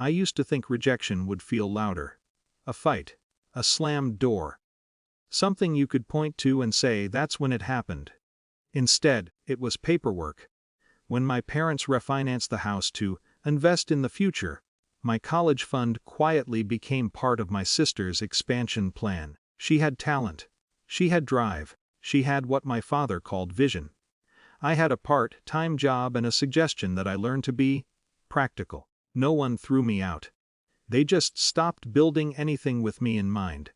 I used to think rejection would feel louder. A fight. A slammed door. Something you could point to and say that's when it happened. Instead, it was paperwork. When my parents refinanced the house to invest in the future, my college fund quietly became part of my sister's expansion plan. She had talent. She had drive. She had what my father called vision. I had a part-time job and a suggestion that I learn to be practical. No one threw me out. They just stopped building anything with me in mind.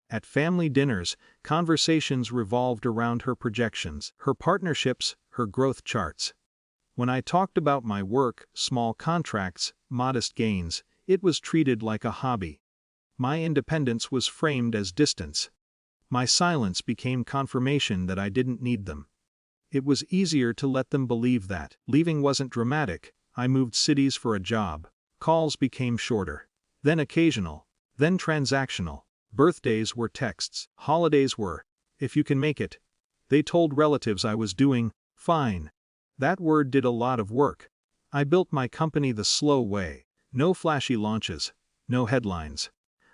At family dinners, conversations revolved around her projections, her partnerships, her growth charts. When I talked about my work, small contracts, modest gains, it was treated like a hobby. My independence was framed as distance. My silence became confirmation that I didn't need them. It was easier to let them believe that. Leaving wasn't dramatic. I moved cities for a job. Calls became shorter. Then occasional. Then transactional. Birthdays were texts. Holidays were, if you can make it. They told relatives I was doing fine. That word did a lot of work. I built my company the slow way. No flashy launches. No headlines.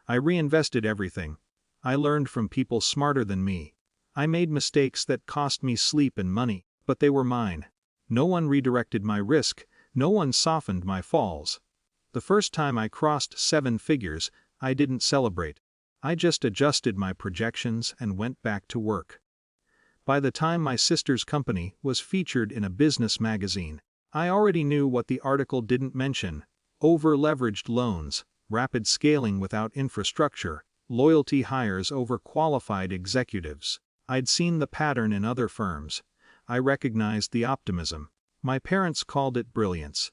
I reinvested everything. I learned from people smarter than me. I made mistakes that cost me sleep and money, but they were mine. No one redirected my risk. No one softened my falls. The first time I crossed 7 figures, I didn't celebrate. I just adjusted my projections and went back to work. By the time my sister's company was featured in a business magazine, I already knew what the article didn't mention: over-leveraged loans, rapid scaling without infrastructure, loyalty hires over qualified executives. I'd seen the pattern in other firms. I recognized the optimism. My parents called it brilliance.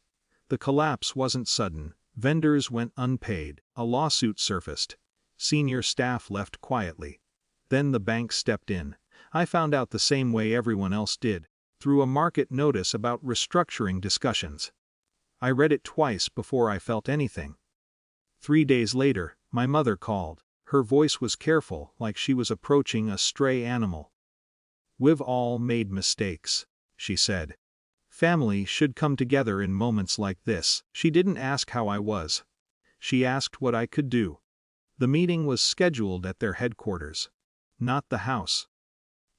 The collapse wasn't sudden. Vendors went unpaid. A lawsuit surfaced. Senior staff left quietly. Then the bank stepped in. I found out the same way everyone else did, through a market notice about restructuring discussions. I read it twice before I felt anything. 3 days later, my mother called. Her voice was careful, like she was approaching a stray animal. "We've all made mistakes," she said. "Family should come together in moments like this." She didn't ask how I was. She asked what I could do. The meeting was scheduled at their headquarters. Not the house.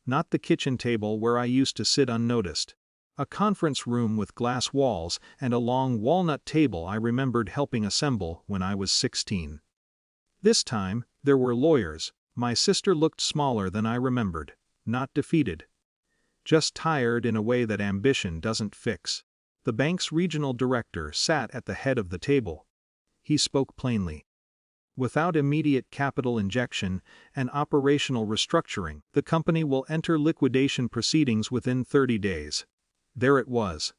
Not the kitchen table where I used to sit unnoticed. A conference room with glass walls and a long walnut table I remembered helping assemble when I was 16. This time, there were lawyers. My sister looked smaller than I remembered. Not defeated. Just tired in a way that ambition doesn't fix. The bank's regional director sat at the head of the table. He spoke plainly. Without immediate capital injection and operational restructuring, the company will enter liquidation proceedings within 30 days. There it was.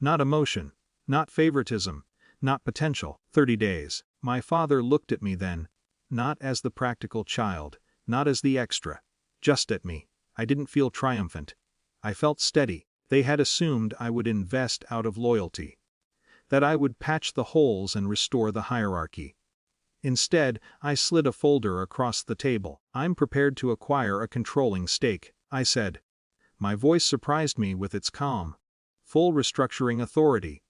Not emotion, not favoritism, not potential. 30 days. My father looked at me then. Not as the practical child, not as the extra. Just at me. I didn't feel triumphant. I felt steady. They had assumed I would invest out of loyalty. That I would patch the holes and restore the hierarchy. Instead, I slid a folder across the table. "I'm prepared to acquire a controlling stake," I said. My voice surprised me with its calm. "Full restructuring authority.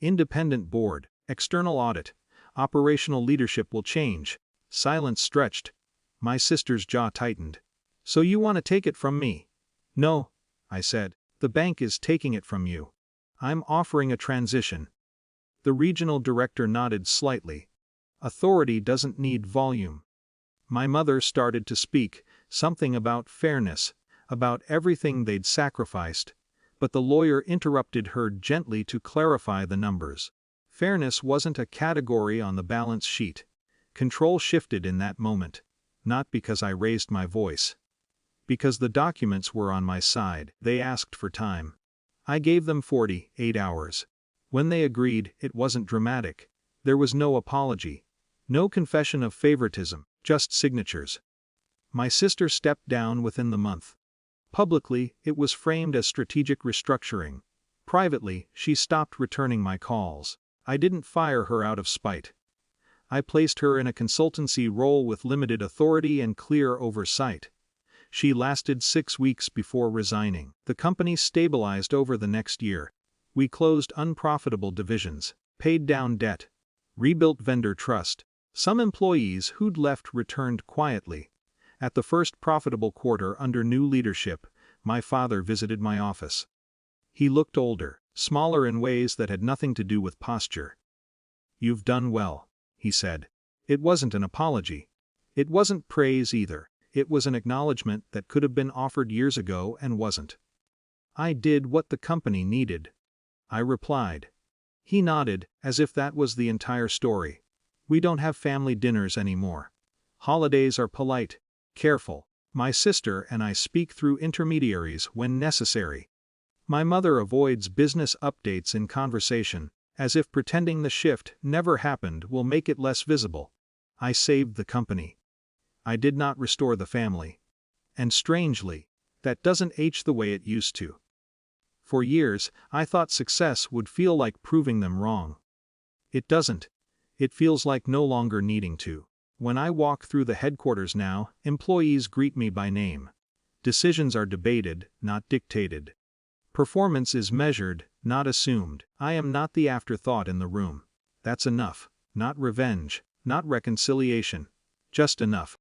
Independent board. External audit. Operational leadership will change." Silence stretched. My sister's jaw tightened. "So you want to take it from me?" "No," I said. "The bank is taking it from you. I'm offering a transition." The regional director nodded slightly. Authority doesn't need volume. My mother started to speak, something about fairness, about everything they'd sacrificed, but the lawyer interrupted her gently to clarify the numbers. Fairness wasn't a category on the balance sheet. Control shifted in that moment, not because I raised my voice. Because the documents were on my side. They asked for time. I gave them 48 hours. When they agreed, it wasn't dramatic. There was no apology. No confession of favoritism, just signatures. My sister stepped down within the month. Publicly, it was framed as strategic restructuring. Privately, she stopped returning my calls. I didn't fire her out of spite. I placed her in a consultancy role with limited authority and clear oversight. She lasted 6 weeks before resigning. The company stabilized over the next year. We closed unprofitable divisions, paid down debt, Rebuilt vendor trust. Some employees who'd left returned quietly. At the first profitable quarter under new leadership, my father visited my office. He looked older, smaller in ways that had nothing to do with posture. "You've done well," he said. It wasn't an apology. It wasn't praise either. It was an acknowledgement that could have been offered years ago and wasn't. "I did what the company needed," I replied. He nodded, as if that was the entire story. "We don't have family dinners anymore. Holidays are polite, careful. My sister and I speak through intermediaries when necessary. My mother avoids business updates in conversation, as if pretending the shift never happened will make it less visible. I saved the company. I did not restore the family. And strangely, that doesn't age the way it used to. For years, I thought success would feel like proving them wrong. It doesn't. It feels like no longer needing to. When I walk through the headquarters now, employees greet me by name. Decisions are debated, not dictated. Performance is measured, not assumed. I am not the afterthought in the room. That's enough. Not revenge, not reconciliation. Just enough.